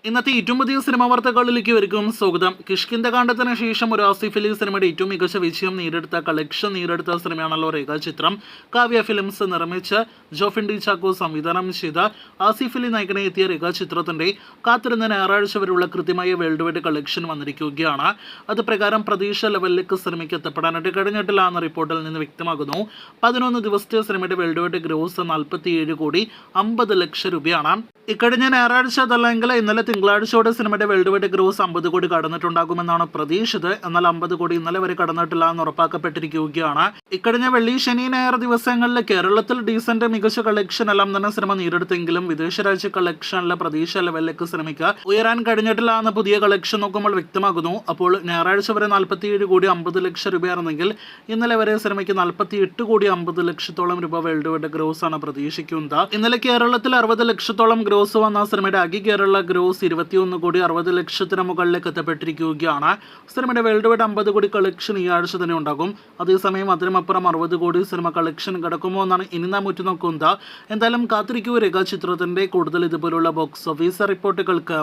ഇന്നത്തെ ഏറ്റവും പുതിയ സിനിമാ വാർത്തകളിലേക്ക് വരികയും സ്വാഗതം. കിഷ്കിന്ധകാണ്ഡത്തിന് ശേഷം ഒരു ആസിഫ് അലി സിനിമയുടെ ഏറ്റവും മികച്ച വിജയം കളക്ഷൻ നേടിയെടുത്ത സിനിമയാണല്ലോ രേഖാചിത്രം. കാവ്യ ഫിലിംസ് നിർമ്മിച്ച് ജോഫിൻ ഡി ചാക്കോ സംവിധാനം ചെയ്ത ആസിഫ് അലി നായകനെ എത്തിയ രേഖാചിത്രത്തിന്റെ കാത്തിരുന്ന ഞായറാഴ്ച വരെയുള്ള കൃത്യമായ വേൾഡ് വൈഡ് കളക്ഷൻ വന്നിരിക്കുകയാണ്. അത് പ്രകാരം പ്രതീക്ഷ ലെവലിലേക്ക് സിനിമയ്ക്ക് എത്തപ്പെടാനായിട്ട് കഴിഞ്ഞിട്ടില്ല എന്ന റിപ്പോർട്ടിൽ നിന്ന് വ്യക്തമാകുന്നു. 11 ദിവസത്തെ സിനിമയുടെ വേൾഡ് വൈഡ് ഗ്രോസ് 47,50,00,000 രൂപയാണ്. ഇക്കഴിഞ്ഞ ഞായറാഴ്ച അതല്ലെങ്കിൽ ഇന്നലെ തിങ്കളാഴ്ചയോടെ സിനിമയുടെ വേൾഡ് വൈഡ് ഗ്രോസ് 50 കോടി കടന്നിട്ടുണ്ടാകുമെന്നാണ് പ്രതീക്ഷിച്ചത്. എന്നാൽ 50 കോടി ഇന്നലെ വരെ കടന്നിട്ടില്ല എന്ന് ഉറപ്പാക്കപ്പെട്ടിരിക്കുകയാണ്. ഇക്കഴിഞ്ഞ വെള്ളി, ശനി, ഞായർ ദിവസങ്ങളിൽ കേരളത്തിൽ ഡീസന്റ് മികച്ച കളക്ഷൻ എല്ലാം തന്നെ സിനിമ നേടിയെടുത്തെങ്കിലും വിദേശ രാജ്യ കളക്ഷനിലെ പ്രതീക്ഷ ലെവലിലേക്ക് സിനിമയ്ക്ക് ഉയരാൻ കഴിഞ്ഞിട്ടില്ല എന്ന് പുതിയ കളക്ഷൻ നോക്കുമ്പോൾ വ്യക്തമാകുന്നു. അപ്പോൾ ഞായറാഴ്ച വരെ 47,50,00,000 രൂപയായിരുന്നെങ്കിൽ ഇന്നലെ വരെ സിനിമയ്ക്ക് 48,50,00,000 രൂപ വേൾഡ് വൈഡ് ഗ്രോസ് ആണ് പ്രതീക്ഷിക്കുന്നത്. ഇന്നലെ കേരളത്തിൽ 60 ലക്ഷത്തോളം ഗ്രോസ് വന്ന സിനിമയുടെ ആകെ കേരള ഗ്രോസ് 21,60,00,000 മുകളിലേക്ക് എത്തപ്പെട്ടിരിക്കുകയാണ്. സിനിമയുടെ വേൾഡ് വൈഡ് 50 കോടി കളക്ഷൻ ഈ ആഴ്ച തന്നെ ഉണ്ടാകും. അതേസമയം അതിനുമപ്പുറം 60 കോടി സിനിമ കളക്ഷൻ കിടക്കുമോ എന്നാണ് ഇനി നാം ഉറ്റുനോക്കുന്നത്. എന്തായാലും കാത്തിരിക്കൂ രേഖാചിത്രത്തിന്റെ കൂടുതൽ ഇതുപോലുള്ള ബോക്സ് ഓഫീസ് റിപ്പോർട്ടുകൾക്ക്.